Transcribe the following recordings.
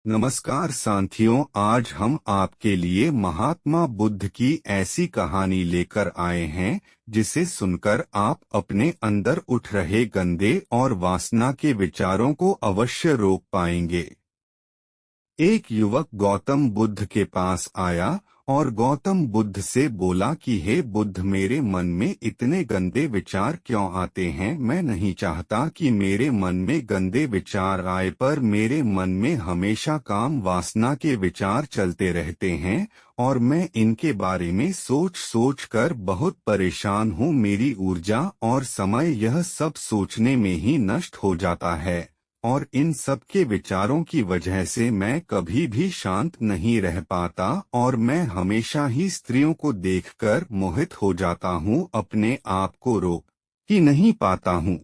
नमस्कार साथियों, आज हम आपके लिए महात्मा बुद्ध की ऐसी कहानी लेकर आए हैं जिसे सुनकर आप अपने अंदर उठ रहे गंदे और वासना के विचारों को अवश्य रोक पाएंगे। एक युवक गौतम बुद्ध के पास आया और गौतम बुद्ध से बोला कि हे बुद्ध, मेरे मन में इतने गंदे विचार क्यों आते हैं। मैं नहीं चाहता कि मेरे मन में गंदे विचार आए, पर मेरे मन में हमेशा काम वासना के विचार चलते रहते हैं और मैं इनके बारे में सोच सोच कर बहुत परेशान हूँ। मेरी ऊर्जा और समय यह सब सोचने में ही नष्ट हो जाता है और इन सब के विचारों की वजह से मैं कभी भी शांत नहीं रह पाता और मैं हमेशा ही स्त्रियों को देखकर मोहित हो जाता हूँ, अपने आप को रोक ही नहीं पाता हूँ।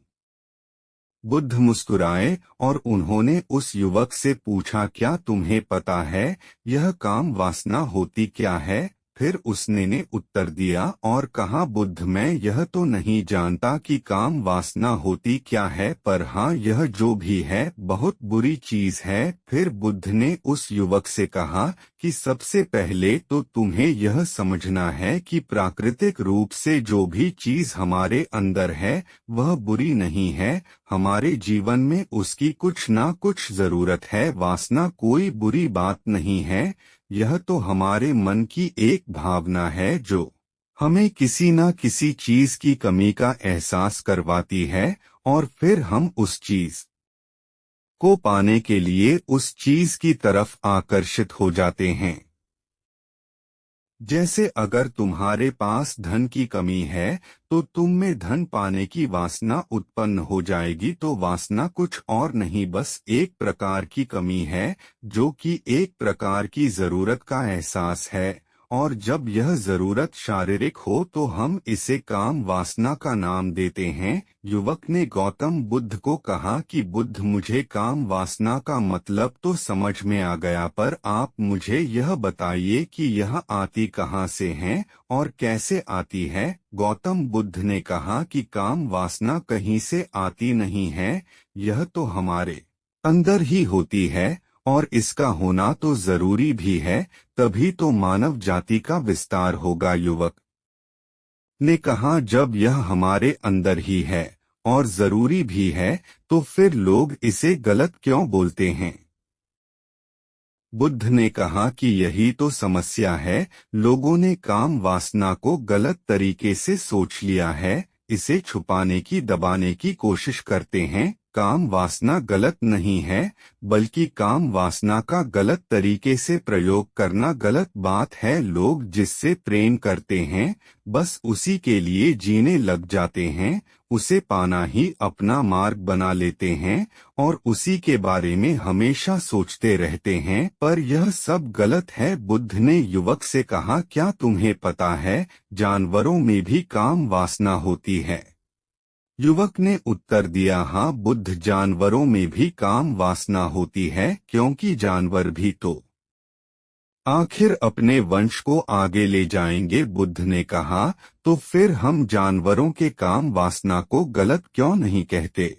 बुद्ध मुस्कुराए और उन्होंने उस युवक से पूछा, क्या तुम्हें पता है यह काम वासना होती क्या है? फिर उसने ने उत्तर दिया और कहा, बुद्ध, मैं यह तो नहीं जानता कि काम वासना होती क्या है, पर हाँ, यह जो भी है बहुत बुरी चीज है। फिर बुद्ध ने उस युवक से कहा कि सबसे पहले तो तुम्हें यह समझना है कि प्राकृतिक रूप से जो भी चीज हमारे अंदर है वह बुरी नहीं है। हमारे जीवन में उसकी कुछ ना कुछ जरूरत है। वासना कोई बुरी बात नहीं है, यह तो हमारे मन की एक भावना है जो हमें किसी न किसी चीज की कमी का एहसास करवाती है और फिर हम उस चीज को पाने के लिए उस चीज की तरफ आकर्षित हो जाते हैं। जैसे अगर तुम्हारे पास धन की कमी है तो तुम में धन पाने की वासना उत्पन्न हो जाएगी। तो वासना कुछ और नहीं, बस एक प्रकार की कमी है जो कि एक प्रकार की जरूरत का एहसास है, और जब यह जरूरत शारीरिक हो तो हम इसे काम वासना का नाम देते हैं। युवक ने गौतम बुद्ध को कहा कि बुद्ध, मुझे काम वासना का मतलब तो समझ में आ गया, पर आप मुझे यह बताइए कि यह आती कहाँ से है और कैसे आती है। गौतम बुद्ध ने कहा कि काम वासना कहीं से आती नहीं है, यह तो हमारे अंदर ही होती है और इसका होना तो जरूरी भी है, तभी तो मानव जाति का विस्तार होगा। युवक ने कहा, जब यह हमारे अंदर ही है और जरूरी भी है तो फिर लोग इसे गलत क्यों बोलते हैं? बुद्ध ने कहा कि यही तो समस्या है, लोगों ने काम वासना को गलत तरीके से सोच लिया है, इसे छुपाने की दबाने की कोशिश करते हैं। काम वासना गलत नहीं है, बल्कि काम वासना का गलत तरीके से प्रयोग करना गलत बात है। लोग जिससे प्रेम करते हैं बस उसी के लिए जीने लग जाते हैं, उसे पाना ही अपना मार्ग बना लेते हैं और उसी के बारे में हमेशा सोचते रहते हैं, पर यह सब गलत है। बुद्ध ने युवक से कहा, क्या तुम्हें पता है जानवरों में भी काम वासना होती है? युवक ने उत्तर दिया, हाँ बुद्ध, जानवरों में भी काम वासना होती है, क्योंकि जानवर भी तो आखिर अपने वंश को आगे ले जाएंगे। बुद्ध ने कहा, तो फिर हम जानवरों के काम वासना को गलत क्यों नहीं कहते?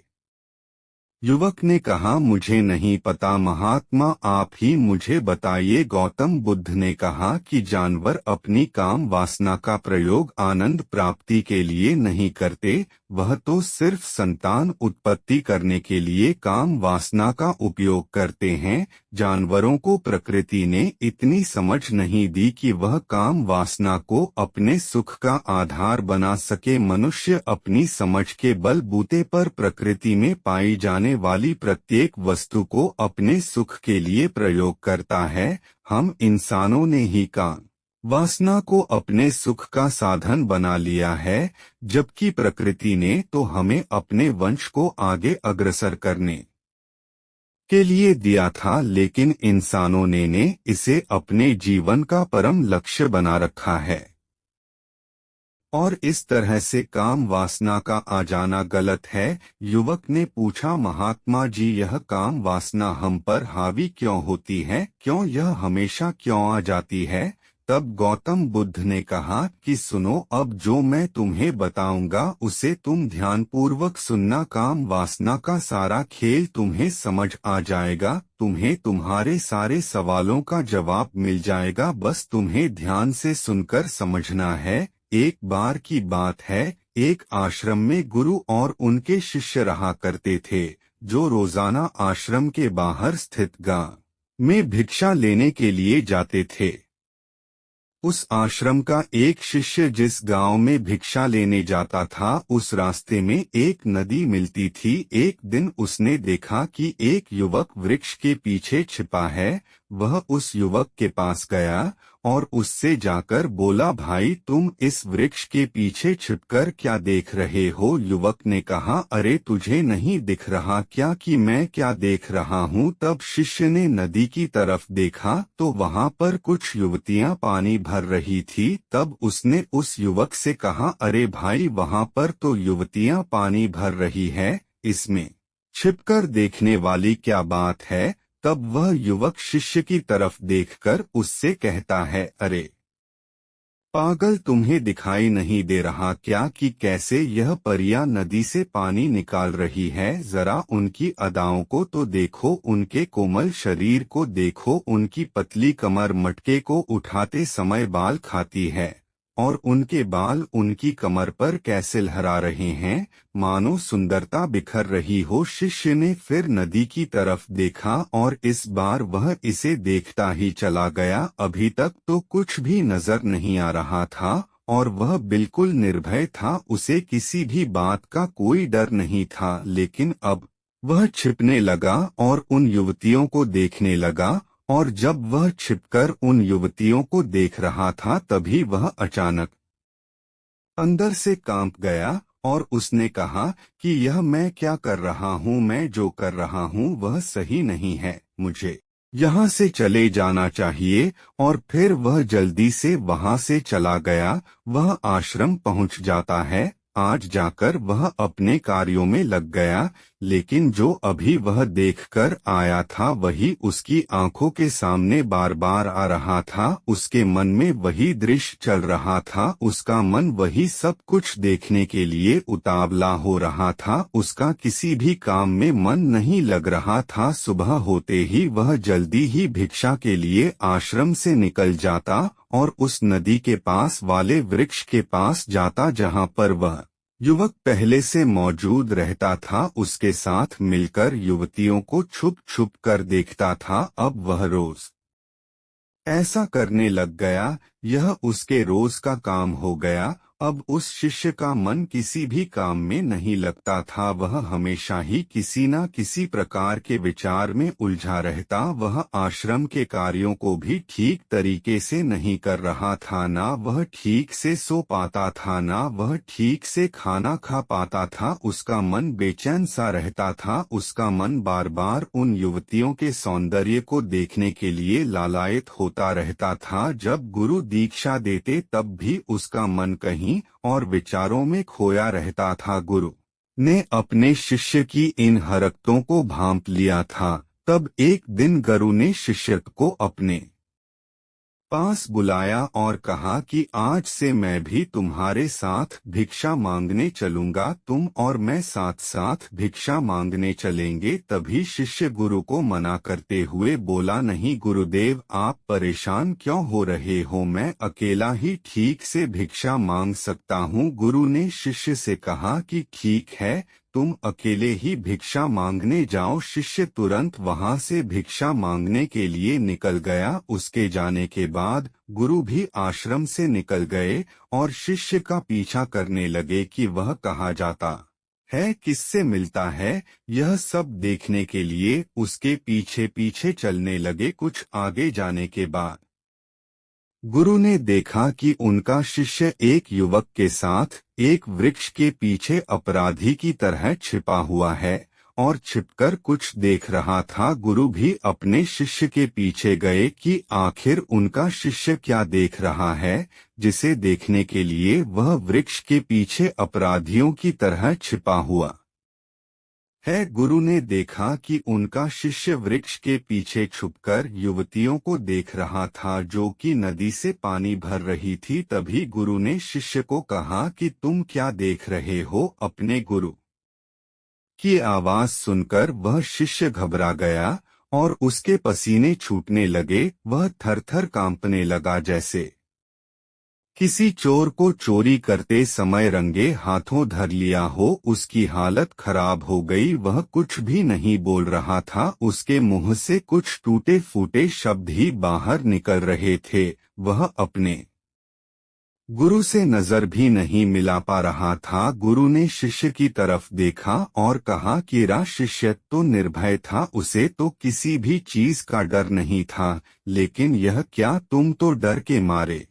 युवक ने कहा, मुझे नहीं पता महात्मा, आप ही मुझे बताइए। गौतम बुद्ध ने कहा कि जानवर अपनी काम वासना का प्रयोग आनंद प्राप्ति के लिए नहीं करते, वह तो सिर्फ संतान उत्पत्ति करने के लिए काम वासना का उपयोग करते हैं। जानवरों को प्रकृति ने इतनी समझ नहीं दी कि वह काम वासना को अपने सुख का आधार बना सके। मनुष्य अपनी समझ के बलबूते पर प्रकृति में पाई जाने वाली प्रत्येक वस्तु को अपने सुख के लिए प्रयोग करता है। हम इंसानों ने ही काम वासना को अपने सुख का साधन बना लिया है, जबकि प्रकृति ने तो हमें अपने वंश को आगे अग्रसर करने के लिए दिया था, लेकिन इंसानों ने इसे अपने जीवन का परम लक्ष्य बना रखा है और इस तरह से काम वासना का आ जाना गलत है। युवक ने पूछा, महात्मा जी, यह काम वासना हम पर हावी क्यों होती है? क्यों यह हमेशा क्यों आ जाती है? तब गौतम बुद्ध ने कहा कि सुनो, अब जो मैं तुम्हें बताऊंगा उसे तुम ध्यानपूर्वक सुनना। काम वासना का सारा खेल तुम्हें समझ आ जाएगा, तुम्हें तुम्हारे सारे सवालों का जवाब मिल जाएगा, बस तुम्हें ध्यान से सुनकर समझना है। एक बार की बात है, एक आश्रम में गुरु और उनके शिष्य रहा करते थे, जो रोजाना आश्रम के बाहर स्थित गांव में भिक्षा लेने के लिए जाते थे। उस आश्रम का एक शिष्य जिस गांव में भिक्षा लेने जाता था, उस रास्ते में एक नदी मिलती थी। एक दिन उसने देखा कि एक युवक वृक्ष के पीछे छिपा है। वह उस युवक के पास गया और उससे जाकर बोला, भाई तुम इस वृक्ष के पीछे छिपकर क्या देख रहे हो? युवक ने कहा, अरे तुझे नहीं दिख रहा क्या कि मैं क्या देख रहा हूँ? तब शिष्य ने नदी की तरफ देखा तो वहाँ पर कुछ युवतियाँ पानी भर रही थी। तब उसने उस युवक से कहा, अरे भाई वहाँ पर तो युवतियाँ पानी भर रही है, इसमें छिपकर देखने वाली क्या बात है? तब वह युवक शिष्य की तरफ देखकर उससे कहता है, अरे पागल, तुम्हें दिखाई नहीं दे रहा क्या कि कैसे यह परियां नदी से पानी निकाल रही है? जरा उनकी अदाओं को तो देखो, उनके कोमल शरीर को देखो, उनकी पतली कमर मटके को उठाते समय बाल खाती है और उनके बाल उनकी कमर पर कैसे लहरा रहे हैं, मानो सुंदरता बिखर रही हो। शिष्य ने फिर नदी की तरफ देखा और इस बार वह इसे देखता ही चला गया। अभी तक तो कुछ भी नजर नहीं आ रहा था और वह बिल्कुल निर्भय था, उसे किसी भी बात का कोई डर नहीं था। लेकिन अब वह छिपने लगा और उन युवतियों को देखने लगा, और जब वह छिपकर उन युवतियों को देख रहा था तभी वह अचानक अंदर से कांप गया और उसने कहा कि यह मैं क्या कर रहा हूँ? मैं जो कर रहा हूँ वह सही नहीं है, मुझे यहाँ से चले जाना चाहिए। और फिर वह जल्दी से वहाँ से चला गया। वह आश्रम पहुँच जाता है। आज जाकर वह अपने कार्यों में लग गया, लेकिन जो अभी वह देखकर आया था वही उसकी आंखों के सामने बार बार आ रहा था। उसके मन में वही दृश्य चल रहा था, उसका मन वही सब कुछ देखने के लिए उतावला हो रहा था। उसका किसी भी काम में मन नहीं लग रहा था। सुबह होते ही वह जल्दी ही भिक्षा के लिए आश्रम से निकल जाता और उस नदी के पास वाले वृक्ष के पास जाता जहाँ पर वह युवक पहले से मौजूद रहता था। उसके साथ मिलकर युवतियों को छुप छुप कर देखता था। अब वह रोज ऐसा करने लग गया, यह उसके रोज का काम हो गया। अब उस शिष्य का मन किसी भी काम में नहीं लगता था, वह हमेशा ही किसी न किसी प्रकार के विचार में उलझा रहता। वह आश्रम के कार्यों को भी ठीक तरीके से नहीं कर रहा था, ना वह ठीक से सो पाता था, ना वह ठीक से खाना खा पाता था। उसका मन बेचैन सा रहता था, उसका मन बार बार उन युवतियों के सौंदर्य को देखने के लिए लालायित होता रहता था। जब गुरु दीक्षा देते तब भी उसका मन कहीं और विचारों में खोया रहता था। गुरु ने अपने शिष्य की इन हरकतों को भांप लिया था। तब एक दिन गुरु ने शिष्य को अपने पास बुलाया और कहा कि आज से मैं भी तुम्हारे साथ भिक्षा मांगने चलूंगा, तुम और मैं साथ साथ भिक्षा मांगने चलेंगे। तभी शिष्य गुरु को मना करते हुए बोला, नहीं गुरुदेव, आप परेशान क्यों हो रहे हो? मैं अकेला ही ठीक से भिक्षा मांग सकता हूँ। गुरु ने शिष्य से कहा कि ठीक है, तुम अकेले ही भिक्षा मांगने जाओ। शिष्य तुरंत वहां से भिक्षा मांगने के लिए निकल गया। उसके जाने के बाद गुरु भी आश्रम से निकल गए और शिष्य का पीछा करने लगे कि वह कहाँ जाता है, किससे मिलता है। यह सब देखने के लिए उसके पीछे पीछे चलने लगे। कुछ आगे जाने के बाद गुरु ने देखा कि उनका शिष्य एक युवक के साथ एक वृक्ष के पीछे अपराधी की तरह छिपा हुआ है और छिपकर कुछ देख रहा था। गुरु भी अपने शिष्य के पीछे गए कि आखिर उनका शिष्य क्या देख रहा है, जिसे देखने के लिए वह वृक्ष के पीछे अपराधियों की तरह छिपा हुआ है। गुरु ने देखा कि उनका शिष्य वृक्ष के पीछे छुपकर युवतियों को देख रहा था जो कि नदी से पानी भर रही थी। तभी गुरु ने शिष्य को कहा कि तुम क्या देख रहे हो। अपने गुरु की आवाज सुनकर वह शिष्य घबरा गया और उसके पसीने छूटने लगे। वह थर-थर कांपने लगा जैसे किसी चोर को चोरी करते समय रंगे हाथों धर लिया हो। उसकी हालत खराब हो गई। वह कुछ भी नहीं बोल रहा था। उसके मुंह से कुछ टूटे फूटे शब्द ही बाहर निकल रहे थे। वह अपने गुरु से नजर भी नहीं मिला पा रहा था। गुरु ने शिष्य की तरफ देखा और कहा कि रा शिष्य तो निर्भय था, उसे तो किसी भी चीज का डर नहीं था, लेकिन यह क्या, तुम तो डर के मारे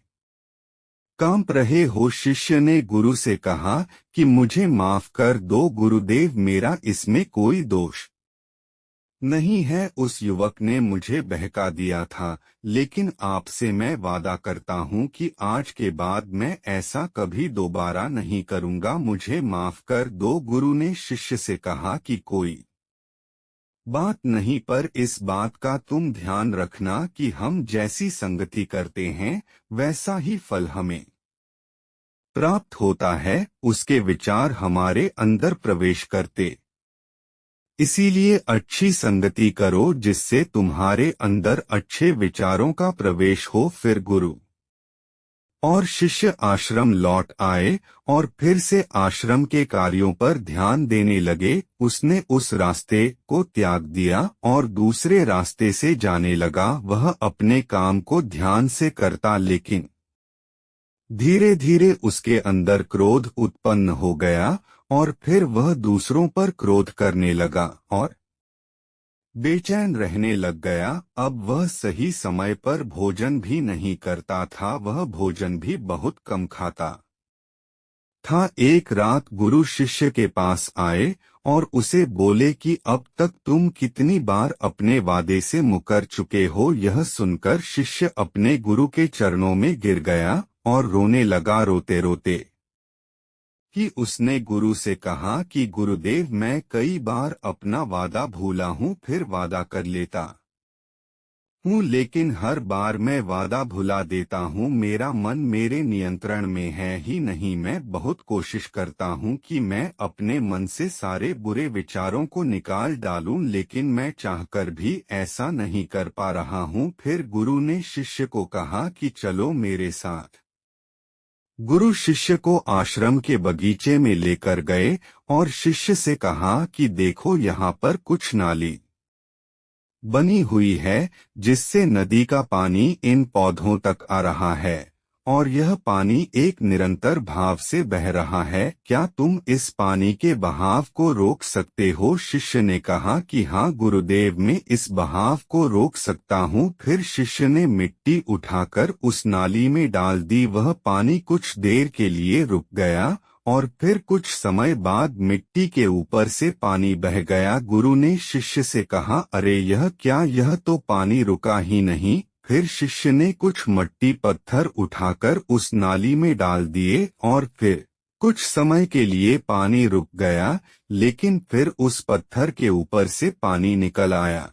कांप रहे हो। शिष्य ने गुरु से कहा कि मुझे माफ कर दो गुरुदेव, मेरा इसमें कोई दोष नहीं है। उस युवक ने मुझे बहका दिया था, लेकिन आपसे मैं वादा करता हूँ कि आज के बाद मैं ऐसा कभी दोबारा नहीं करूँगा। मुझे माफ कर दो। गुरु ने शिष्य से कहा कि कोई बात नहीं, पर इस बात का तुम ध्यान रखना कि हम जैसी संगति करते हैं वैसा ही फल हमें प्राप्त होता है। उसके विचार हमारे अंदर प्रवेश करते, इसीलिए अच्छी संगति करो जिससे तुम्हारे अंदर अच्छे विचारों का प्रवेश हो। फिर गुरु और शिष्य आश्रम लौट आए और फिर से आश्रम के कार्यों पर ध्यान देने लगे। उसने उस रास्ते को त्याग दिया और दूसरे रास्ते से जाने लगा। वह अपने काम को ध्यान से करता, लेकिन धीरे धीरे उसके अंदर क्रोध उत्पन्न हो गया और फिर वह दूसरों पर क्रोध करने लगा और बेचैन रहने लग गया। अब वह सही समय पर भोजन भी नहीं करता था, वह भोजन भी बहुत कम खाता था। एक रात गुरु शिष्य के पास आए और उसे बोले कि अब तक तुम कितनी बार अपने वादे से मुकर चुके हो। यह सुनकर शिष्य अपने गुरु के चरणों में गिर गया और रोने लगा। रोते रोते कि उसने गुरु से कहा कि गुरुदेव, मैं कई बार अपना वादा भूला हूँ, फिर वादा कर लेता हूँ, लेकिन हर बार मैं वादा भुला देता हूँ। मेरा मन मेरे नियंत्रण में है ही नहीं। मैं बहुत कोशिश करता हूँ कि मैं अपने मन से सारे बुरे विचारों को निकाल डालूं, लेकिन मैं चाहकर भी ऐसा नहीं कर पा रहा हूँ। फिर गुरु ने शिष्य को कहा कि चलो मेरे साथ। गुरु शिष्य को आश्रम के बगीचे में लेकर गए और शिष्य से कहा कि देखो, यहाँ पर कुछ नाली बनी हुई है जिससे नदी का पानी इन पौधों तक आ रहा है और यह पानी एक निरंतर भाव से बह रहा है। क्या तुम इस पानी के बहाव को रोक सकते हो? शिष्य ने कहा कि हाँ गुरुदेव, मैं इस बहाव को रोक सकता हूँ। फिर शिष्य ने मिट्टी उठाकर उस नाली में डाल दी। वह पानी कुछ देर के लिए रुक गया और फिर कुछ समय बाद मिट्टी के ऊपर से पानी बह गया। गुरु ने शिष्य से कहा, अरे यह क्या, यह तो पानी रुका ही नहीं। फिर शिष्य ने कुछ मट्टी पत्थर उठाकर उस नाली में डाल दिए और फिर कुछ समय के लिए पानी रुक गया, लेकिन फिर उस पत्थर के ऊपर से पानी निकल आया।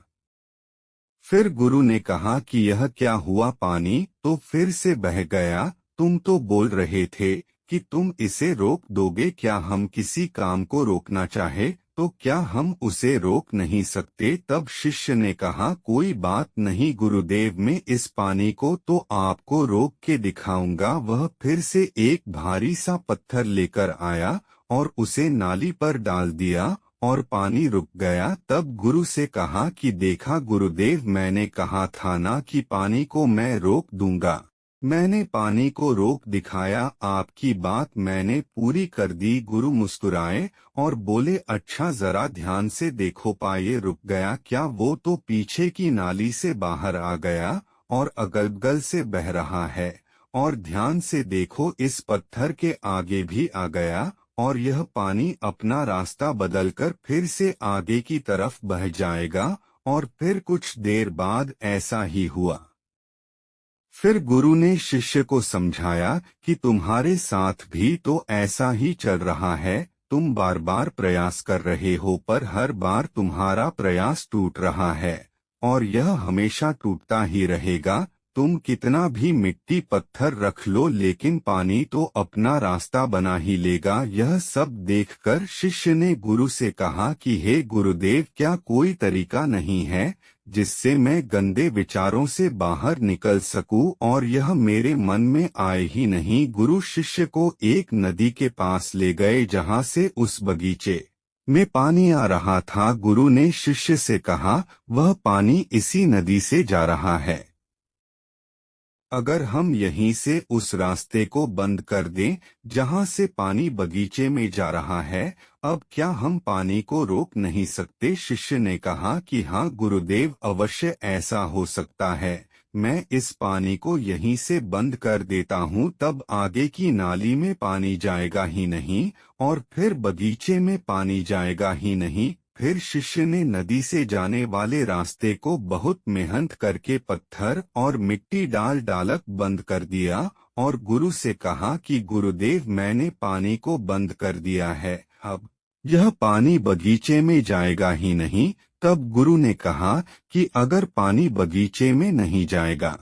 फिर गुरु ने कहा कि यह क्या हुआ, पानी तो फिर से बह गया। तुम तो बोल रहे थे कि तुम इसे रोक दोगे। क्या हम किसी काम को रोकना चाहे तो क्या हम उसे रोक नहीं सकते? तब शिष्य ने कहा, कोई बात नहीं गुरुदेव, मैं इस पानी को तो आपको रोक के दिखाऊंगा। वह फिर से एक भारी सा पत्थर लेकर आया और उसे नाली पर डाल दिया और पानी रुक गया। तब गुरु से कहा कि देखा गुरुदेव, मैंने कहा था ना कि पानी को मैं रोक दूंगा। मैंने पानी को रोक दिखाया, आपकी बात मैंने पूरी कर दी। गुरु मुस्कुराए और बोले, अच्छा जरा ध्यान से देखो, पाए रुक गया क्या? वो तो पीछे की नाली से बाहर आ गया और अगल-बगल से बह रहा है। और ध्यान से देखो, इस पत्थर के आगे भी आ गया और यह पानी अपना रास्ता बदलकर फिर से आगे की तरफ बह जाएगा। और फिर कुछ देर बाद ऐसा ही हुआ। फिर गुरु ने शिष्य को समझाया कि तुम्हारे साथ भी तो ऐसा ही चल रहा है। तुम बार बार प्रयास कर रहे हो पर हर बार तुम्हारा प्रयास टूट रहा है और यह हमेशा टूटता ही रहेगा। तुम कितना भी मिट्टी पत्थर रख लो लेकिन पानी तो अपना रास्ता बना ही लेगा। यह सब देखकर शिष्य ने गुरु से कहा कि हे गुरुदेव, क्या कोई तरीका नहीं है जिससे मैं गंदे विचारों से बाहर निकल सकूं और यह मेरे मन में आए ही नहीं। गुरु शिष्य को एक नदी के पास ले गए जहां से उस बगीचे में पानी आ रहा था। गुरु ने शिष्य से कहा, वह पानी इसी नदी से जा रहा है। अगर हम यहीं से उस रास्ते को बंद कर दें जहां से पानी बगीचे में जा रहा है, अब क्या हम पानी को रोक नहीं सकते? शिष्य ने कहा कि हाँ गुरुदेव, अवश्य ऐसा हो सकता है। मैं इस पानी को यहीं से बंद कर देता हूँ, तब आगे की नाली में पानी जाएगा ही नहीं और फिर बगीचे में पानी जाएगा ही नहीं। फिर शिष्य ने नदी से जाने वाले रास्ते को बहुत मेहनत करके पत्थर और मिट्टी डाल डालक बंद कर दिया और गुरु से कहा कि गुरुदेव, मैंने पानी को बंद कर दिया है, अब यह पानी बगीचे में जाएगा ही नहीं। तब गुरु ने कहा कि अगर पानी बगीचे में नहीं जाएगा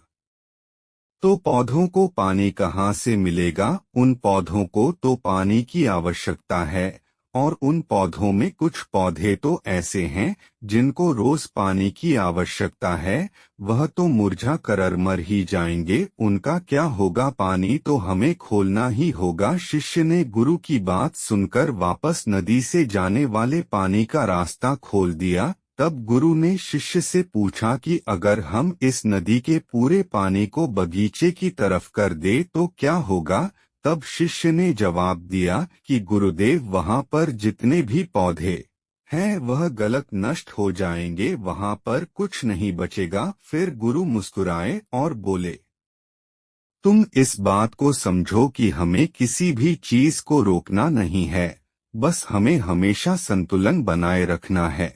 तो पौधों को पानी कहाँ से मिलेगा? उन पौधों को तो पानी की आवश्यकता है और उन पौधों में कुछ पौधे तो ऐसे हैं जिनको रोज पानी की आवश्यकता है, वह तो मुरझा कर मर ही जाएंगे, उनका क्या होगा? पानी तो हमें खोलना ही होगा। शिष्य ने गुरु की बात सुनकर वापस नदी से जाने वाले पानी का रास्ता खोल दिया। तब गुरु ने शिष्य से पूछा कि अगर हम इस नदी के पूरे पानी को बगीचे की तरफ कर दे तो क्या होगा? तब शिष्य ने जवाब दिया कि गुरुदेव, वहां पर जितने भी पौधे हैं वह गलत नष्ट हो जाएंगे, वहां पर कुछ नहीं बचेगा। फिर गुरु मुस्कुराए और बोले, तुम इस बात को समझो कि हमें किसी भी चीज को रोकना नहीं है, बस हमें हमेशा संतुलन बनाए रखना है।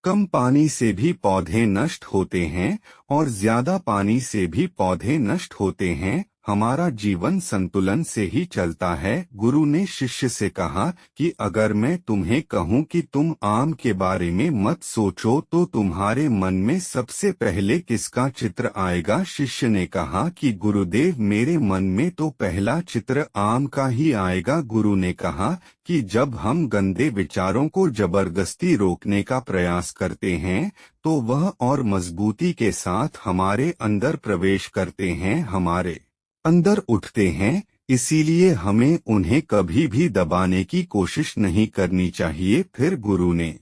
कम पानी से भी पौधे नष्ट होते हैं और ज्यादा पानी से भी पौधे नष्ट होते हैं। हमारा जीवन संतुलन से ही चलता है। गुरु ने शिष्य से कहा कि अगर मैं तुम्हें कहूं कि तुम आम के बारे में मत सोचो तो तुम्हारे मन में सबसे पहले किसका चित्र आएगा? शिष्य ने कहा कि गुरुदेव, मेरे मन में तो पहला चित्र आम का ही आएगा। गुरु ने कहा कि जब हम गंदे विचारों को जबरदस्ती रोकने का प्रयास करते हैं तो वह और मजबूती के साथ हमारे अंदर प्रवेश करते हैं, हमारे अंदर उठते हैं। इसीलिए हमें उन्हें कभी भी दबाने की कोशिश नहीं करनी चाहिए। फिर गुरु ने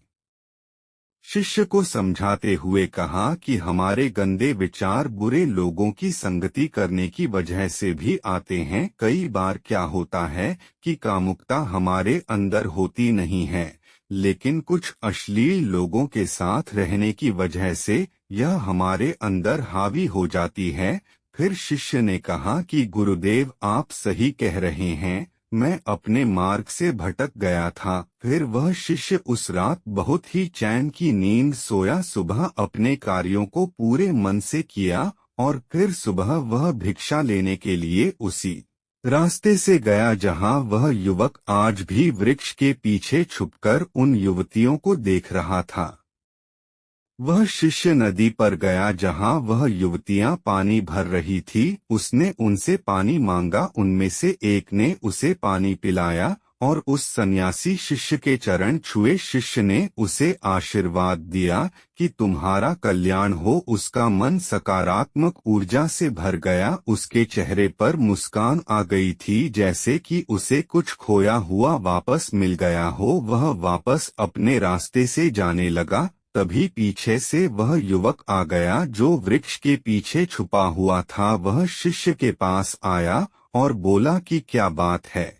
शिष्य को समझाते हुए कहा कि हमारे गंदे विचार बुरे लोगों की संगति करने की वजह से भी आते हैं। कई बार क्या होता है कि कामुकता हमारे अंदर होती नहीं है, लेकिन कुछ अश्लील लोगों के साथ रहने की वजह से यह हमारे अंदर हावी हो जाती है। फिर शिष्य ने कहा कि गुरुदेव, आप सही कह रहे हैं, मैं अपने मार्ग से भटक गया था। फिर वह शिष्य उस रात बहुत ही चैन की नींद सोया। सुबह अपने कार्यों को पूरे मन से किया और फिर सुबह वह भिक्षा लेने के लिए उसी रास्ते से गया जहां वह युवक आज भी वृक्ष के पीछे छुपकर उन युवतियों को देख रहा था। वह शिष्य नदी पर गया जहां वह युवतियां पानी भर रही थी। उसने उनसे पानी मांगा, उनमें से एक ने उसे पानी पिलाया और उस सन्यासी शिष्य के चरण छुए। शिष्य ने उसे आशीर्वाद दिया कि तुम्हारा कल्याण हो। उसका मन सकारात्मक ऊर्जा से भर गया, उसके चेहरे पर मुस्कान आ गई थी जैसे कि उसे कुछ खोया हुआ वापस मिल गया हो। वह वापस अपने रास्ते से जाने लगा। तभी पीछे से वह युवक आ गया जो वृक्ष के पीछे छुपा हुआ था। वह शिष्य के पास आया और बोला कि क्या बात है,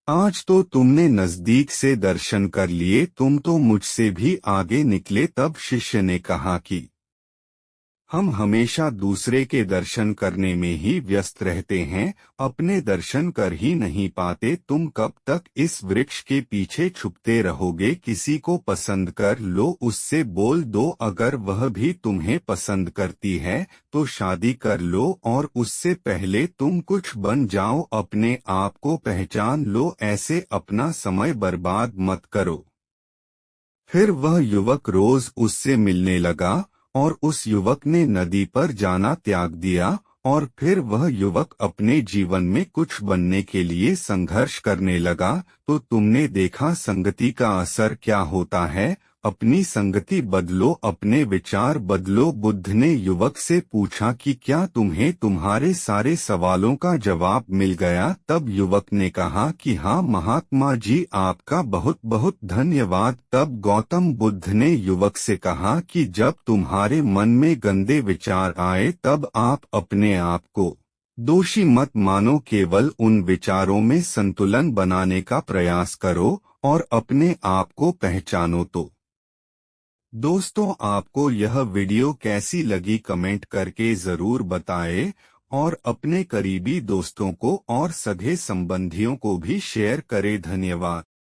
आज तो तुमने नजदीक से दर्शन कर लिए, तुम तो मुझसे भी आगे निकले। तब शिष्य ने कहा कि हम हमेशा दूसरे के दर्शन करने में ही व्यस्त रहते हैं, अपने दर्शन कर ही नहीं पाते। तुम कब तक इस वृक्ष के पीछे छुपते रहोगे? किसी को पसंद कर लो, उससे बोल दो। अगर वह भी तुम्हें पसंद करती है तो शादी कर लो, और उससे पहले तुम कुछ बन जाओ। अपने आप को पहचान लो, ऐसे अपना समय बर्बाद मत करो। फिर वह युवक रोज उससे मिलने लगा, और उस युवक ने नदी पर जाना त्याग दिया। और फिर वह युवक अपने जीवन में कुछ बनने के लिए संघर्ष करने लगा। तो तुमने देखा संगति का असर क्या होता है। अपनी संगति बदलो, अपने विचार बदलो। बुद्ध ने युवक से पूछा कि क्या तुम्हें तुम्हारे सारे सवालों का जवाब मिल गया? तब युवक ने कहा कि हाँ महात्मा जी, आपका बहुत बहुत धन्यवाद। तब गौतम बुद्ध ने युवक से कहा कि जब तुम्हारे मन में गंदे विचार आए तब आप अपने आप को दोषी मत मानो, केवल उन विचारों में संतुलन बनाने का प्रयास करो और अपने आप को पहचानो। तो दोस्तों, आपको यह वीडियो कैसी लगी कमेंट करके जरूर बताएं, और अपने करीबी दोस्तों को और सगे संबंधियों को भी शेयर करें। धन्यवाद।